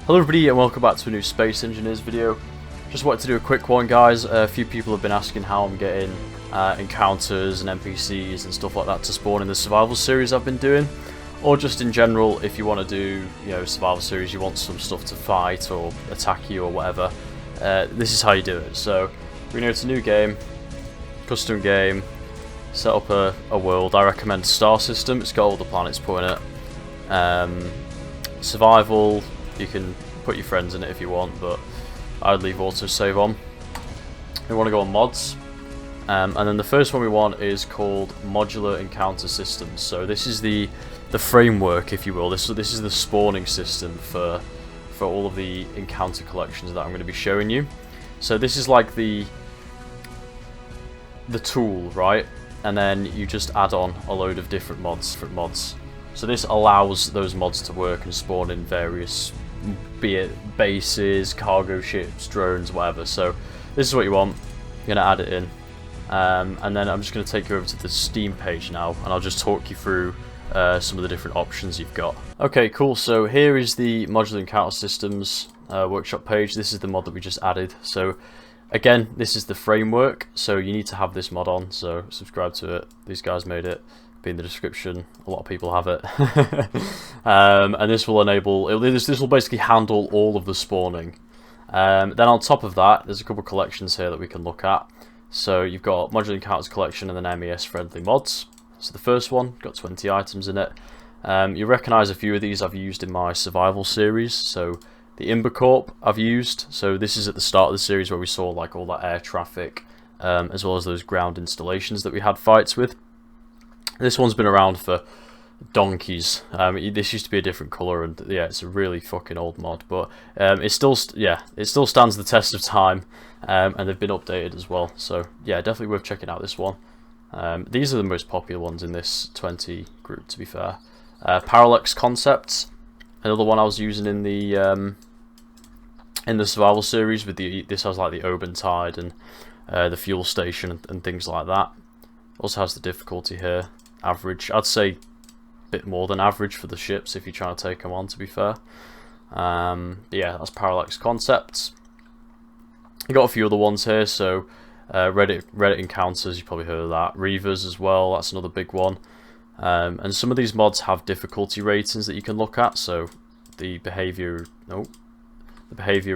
Hello everybody and welcome back to a new Space Engineers video. Just wanted to do a quick one, guys. A few people have been asking how I'm getting encounters and NPCs and stuff like that to spawn in the survival series I've been doing, or just in general if you want to do, survival series, you want some stuff to fight or attack you or whatever. This is how you do it. So it's a new game, custom game, set up a world. I recommend star system. It's got all the planets put in it. Survival, you can put your friends in it if you want, but I'd leave autosave on. We want to go on mods, and then the first one we want is called modular encounter systems. So this is the framework, if you will. This is the spawning system for all of the encounter collections that I'm going to be showing you. So this is like the tool, right? And then you just add on a load of different mods. So this allows those mods to work and spawn in various, be it bases, cargo ships, drones, whatever. So this is what you want. You're going to add it in. And then I'm just going to take you over to the Steam page now, and I'll just talk you through some of the different options you've got. Okay, cool. So here is the Modular Encounter Systems workshop page. This is the mod that we just added. So again, this is the framework, so you need to have this mod on, so subscribe to it. These guys made it. Be in the description. A lot of people have it. And this will enable, this will basically handle all of the spawning. Then on top of that, there's a couple of collections here that we can look at. So you've got Modular Encounters Collection and then MES friendly mods. So the first one, got 20 items in it. You recognise a few of these I've used in my survival series. So the Imbercorp I've used. So this is at the start of the series where we saw like all that air traffic, as well as those ground installations that we had fights with. This one's been around for donkeys. This used to be a different colour, and yeah, it's a really fucking old mod, but it still stands the test of time, and they've been updated as well. So yeah, definitely worth checking out this one. These are the most popular ones in this 20 group, to be fair. Parallax Concepts, another one I was using in the survival series with this has like the Obentide and the fuel station and things like that. Also has the difficulty here. Average, I'd say a bit more than average for the ships if you're trying to take them on, to be fair. Yeah, that's Parallax Concepts. You got a few other ones here, so Reddit Encounters, you've probably heard of that. Reavers as well, that's another big one. And some of these mods have difficulty ratings that you can look at, so the behaviour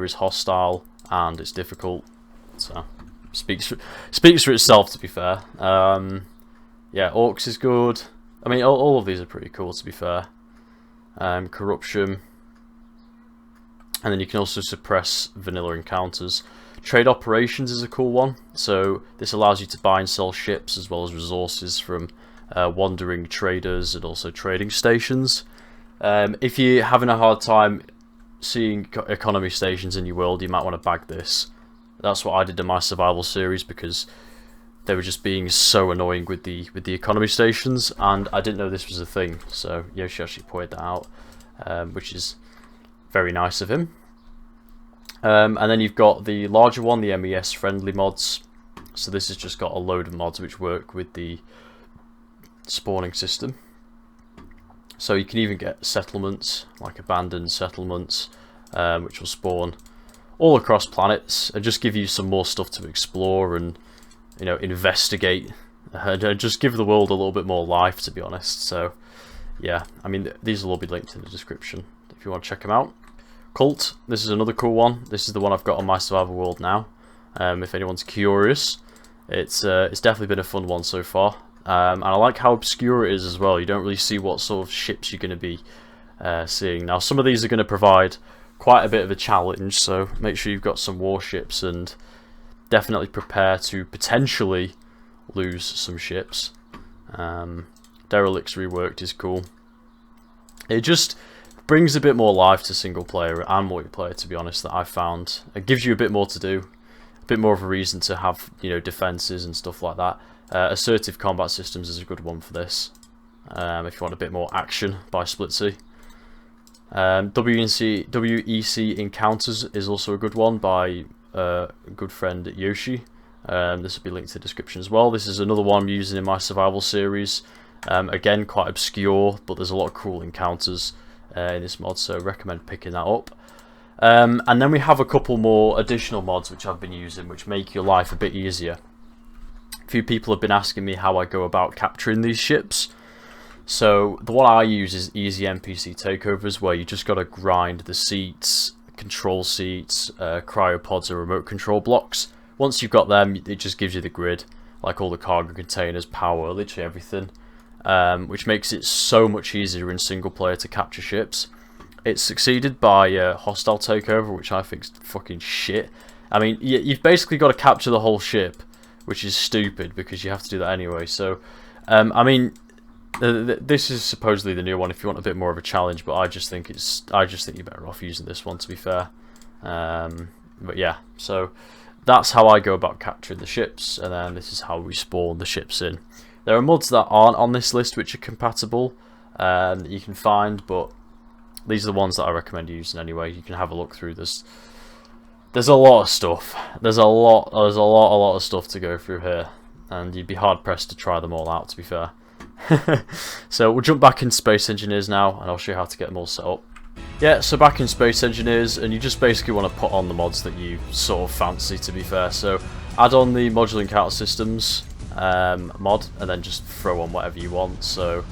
is hostile and it's difficult, so speaks for itself, to be fair. Yeah, Orcs is good. I mean, all of these are pretty cool, to be fair. Corruption, and then you can also suppress vanilla encounters. Trade operations is a cool one. So this allows you to buy and sell ships as well as resources from wandering traders and also trading stations. If you're having a hard time seeing economy stations in your world, you might want to bag this. That's what I did in my survival series because they were just being so annoying with the economy stations, and I didn't know this was a thing. So Yoshi actually pointed that out, which is very nice of him. And then you've got the larger one, the MES friendly mods. So this has just got a load of mods which work with the spawning system. So you can even get settlements, like abandoned settlements, which will spawn all across planets and just give you some more stuff to explore and investigate, and just give the world a little bit more life, to be honest. So yeah, I mean, these will all be linked in the description if you want to check them out. Cult, this is another cool one. This is the one I've got on my survival world now. If anyone's curious, it's definitely been a fun one so far. And I like how obscure it is as well. You don't really see what sort of ships you're going to be seeing. Now, some of these are going to provide quite a bit of a challenge, so make sure you've got some warships and definitely prepare to potentially lose some ships. Derelicts Reworked is cool. It just brings a bit more life to single player and multiplayer, to be honest, that I've found. It gives you a bit more to do, a bit more of a reason to have defenses and stuff like that. Assertive Combat Systems is a good one for this, if you want a bit more action by Splitsy. WEC Encounters is also a good one by a good friend Yoshi. This will be linked to the description as well. This is another one I'm using in my survival series. Again, quite obscure, but there's a lot of cool encounters in this mod, so recommend picking that up. And then we have a couple more additional mods which I've been using, which make your life a bit easier. A few people have been asking me how I go about capturing these ships. So the one I use is easy NPC takeovers, where you just got to grind the seats, control seats, cryopods, and remote control blocks. Once you've got them, it just gives you the grid, like all the cargo containers, power, literally everything, which makes it so much easier in single player to capture ships. It's succeeded by hostile takeover, which I think is fucking shit. I mean, you've basically got to capture the whole ship, which is stupid because you have to do that anyway. So, I mean, this is supposedly the new one if you want a bit more of a challenge, but I just think you're better off using this one, to be fair. But yeah, so that's how I go about capturing the ships, and then this is how we spawn the ships in. There are mods that aren't on this list which are compatible that you can find, but these are the ones that I recommend using anyway. You can have a look through this. There's a lot of stuff. There's a lot of stuff to go through here, and you'd be hard pressed to try them all out, to be fair. So we'll jump back in Space Engineers now, and I'll show you how to get them all set up. Yeah, so back in Space Engineers, and you just basically want to put on the mods that you sort of fancy, to be fair. So add on the modular encounter systems mod, and then just throw on whatever you want. So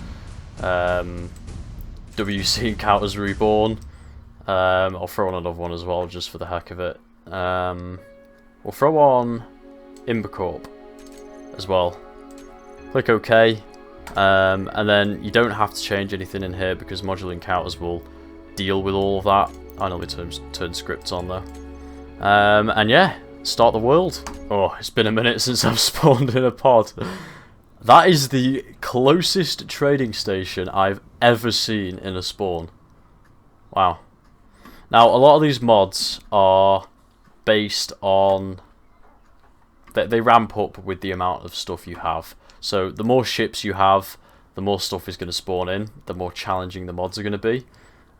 WC Encounters Reborn. I'll throw on another one as well, just for the heck of it. We'll throw on Imbercorp as well. Click OK, and then you don't have to change anything in here because modular encounters will deal with all of that. I normally turn scripts on though. And yeah, start the world. Oh, it's been a minute since I've spawned in a pod. That is the closest trading station I've ever seen in a spawn. Wow. Now, a lot of these mods are based on... They ramp up with the amount of stuff you have. So the more ships you have, the more stuff is going to spawn in, the more challenging the mods are going to be.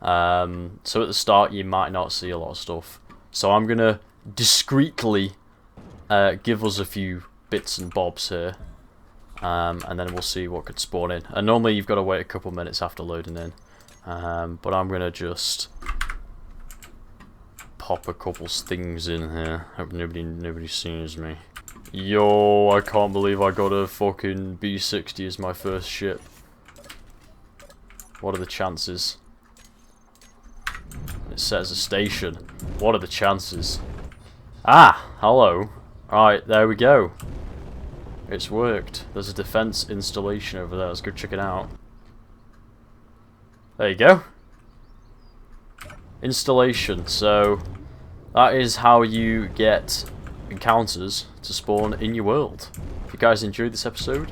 So at the start, you might not see a lot of stuff. So I'm going to discreetly give us a few bits and bobs here. And then we'll see what could spawn in. And normally you've got to wait a couple minutes after loading in. But I'm going to just pop a couple things in here. Hope nobody sees me. Yo, I can't believe I got a fucking B60 as my first ship. What are the chances? It says a station. What are the chances? Ah, hello. Alright, there we go. It's worked. There's a defense installation over there. Let's go check it out. There you go. Installation. So that is how you get encounters to spawn in your world. If you guys enjoyed this episode,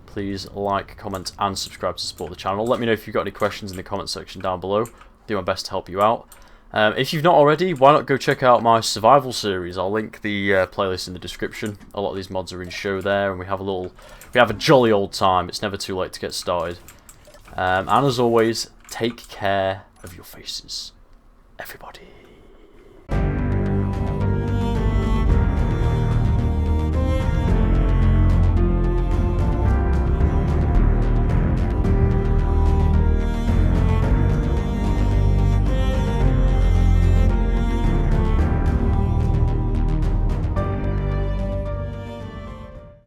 please like, comment, and subscribe to support the channel. Let me know if you've got any questions in the comment section down below. I'll do my best to help you out. If you've not already, why not go check out my survival series? I'll link the playlist in the description. A lot of these mods are in show there, and we have a jolly old time. It's never too late to get started. And as always, take care of your faces, everybody.